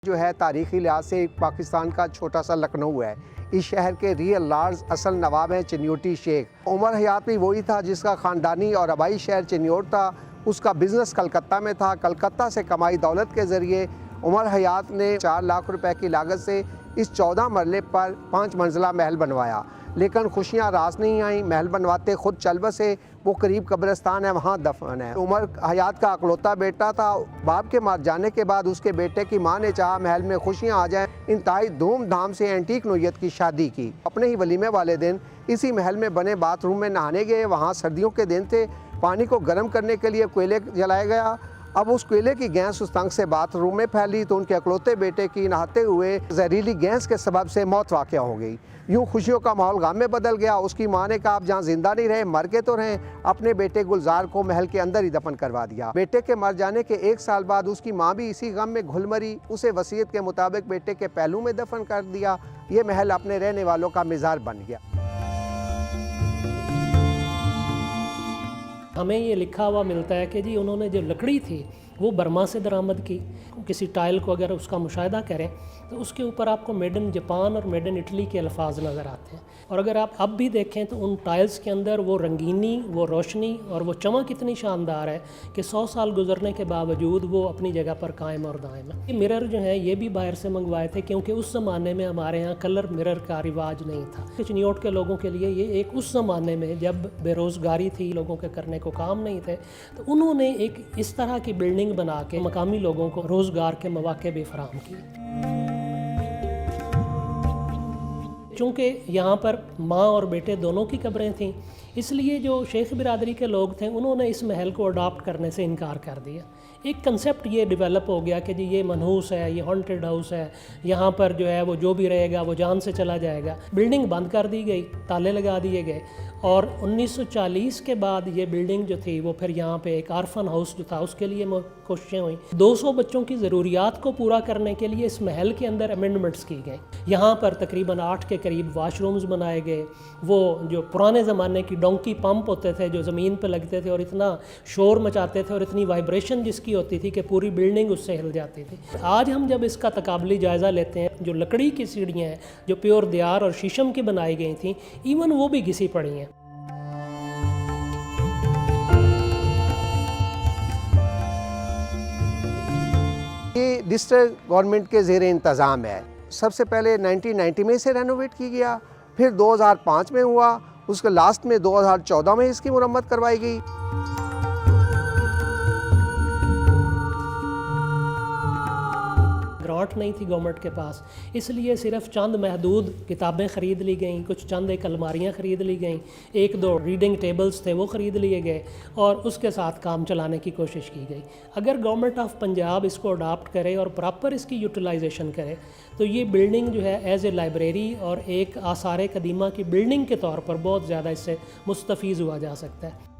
जो है तारीख़ी लिहाज से पाकिस्तान का छोटा सा लखनऊ है। इस शहर के रियल लार्ज असल नवाब हैं चिन्योटी शेख। उमर हयात भी वही था जिसका ख़ानदानी और आबाई शहर चिन्योट था। उसका बिज़नेस कलकत्ता में था। कलकत्ता से कमाई दौलत के ज़रिए उमर हयात ने 4 लाख रुपए की लागत से इस 14 मरले पर 5 मंजिला महल बनवाया, लेकिन खुशियाँ रास नहीं आईं। महल बनवाते खुद चल बसे। वो करीब कब्रिस्तान है, वहाँ दफन है। उमर हयात का अकलौता बेटा था। बाप के मार जाने के बाद उसके बेटे की माँ ने चाहा महल में खुशियाँ आ जाएं। इंतहाई धूमधाम से एंटीक नोयत की शादी की। अपने ही वलीमे वाले दिन इसी महल में बने बाथरूम में नहाने गए। वहाँ सर्दियों के दिन थे। पानी को गर्म करने के लिए कोयले जलाया गया। अब उस कोयले की गैस उस तंग से बाथरूम में फैली तो उनके अकलौते बेटे की नहाते हुए जहरीली गैस के सबब से मौत वाक़या हो गई। यूँ खुशियों का माहौल गम में बदल गया। उसकी माँ ने कहा आप जहाँ जिंदा नहीं रहे मर के तो रहें। अपने बेटे गुलजार को महल के अंदर ही दफन करवा दिया। बेटे के मर जाने के 1 साल बाद उसकी माँ भी इसी गम में घुल मरी। उसे वसीयत के मुताबिक बेटे के पहलू में दफन कर दिया। ये महल अपने रहने वालों का मिज़ार बन गया। हमें ये लिखा हुआ मिलता है कि जी उन्होंने जो लकड़ी थी वो बर्मा से दरामद की। किसी टाइल को अगर उसका मुशाहिदा करें तो उसके ऊपर आपको मेड इन जापान और मेड इन इटली के अल्फाज नज़र आते हैं। और अगर आप अब भी देखें तो उन टाइल्स के अंदर वो रंगीनी, वो रोशनी और वो चमक इतनी शानदार है कि 100 साल गुजरने के बावजूद वो अपनी जगह पर कायम और दायम है। ये मिरर जो है ये भी बाहर से मंगवाए थे क्योंकि उस ज़माने में हमारे यहाँ कलर मिरर का रिवाज नहीं था। चिन्योट के लोगों के लिए ये एक उस ज़माने में जब बेरोज़गारी थी, लोगों के करने को काम नहीं थे, तो उन्होंने एक इस तरह की बिल्डिंग बना के मकामी लोगों को रोज़गार के मौके भी फराहम किए। चूँकि यहाँ पर माँ और बेटे दोनों की कब्रें थीं, इसलिए जो शेख बिरादरी के लोग थे उन्होंने इस महल को अडॉप्ट करने से इनकार कर दिया। एक कंसेप्ट ये डेवलप हो गया कि जी ये मनहूस है, ये हॉन्टेड हाउस है, यहाँ पर जो है वो जो भी रहेगा वो जान से चला जाएगा। बिल्डिंग बंद कर दी गई, ताले लगा दिए गए और 1940 के बाद ये बिल्डिंग जो थी वो फिर यहाँ पे एक आर्फन हाउस जो था उसके लिए कोशिशें हुई। 200 बच्चों की ज़रूरियात को पूरा करने के लिए इस महल के अंदर अमेंडमेंट्स की गई। यहाँ पर तकरीबन 8 के करीब वाशरूम्स बनाए गए। वो जो पुराने ज़माने की डोंकी पंप होते थे जो ज़मीन पर लगते थे और इतना शोर मचाते थे और इतनी वाइब्रेशन जिसकी होती थी कि पूरी बिल्डिंग उससे हिल जाती थी। आज हम जब इसका तकाबली जायज़ा लेते हैं, जो लकड़ी की सीढ़ियाँ हैं जो प्योर दियार और शीशम की बनाई गई थी, इवन वो भी घिसी पड़ी हैं। ये डिस्ट्रिक्ट गवर्नमेंट के ज़ेरे इंतज़ाम है। सबसे पहले 1990 में इसे रेनोवेट की गया, फिर 2005 में हुआ, उसके लास्ट में 2014 में इसकी मुरम्मत करवाई गई। ग्रांट नहीं थी गवर्नमेंट के पास, इसलिए सिर्फ चंद महदूद किताबें ख़रीद ली गईं, कुछ चंद एक अलमारियाँ ख़रीद ली गईं, 1-2 रीडिंग टेबल्स थे वो ख़रीद लिए गए और उसके साथ काम चलाने की कोशिश की गई। अगर गवर्नमेंट ऑफ पंजाब इसको अडॉप्ट करे और प्रॉपर इसकी यूटिलाइजेशन करे तो ये बिल्डिंग जो है एज ए लाइब्रेरी और एक आसार कदीमा की बिल्डिंग के तौर पर बहुत ज़्यादा इससे मुस्तफ़ीज़ हुआ जा सकता है।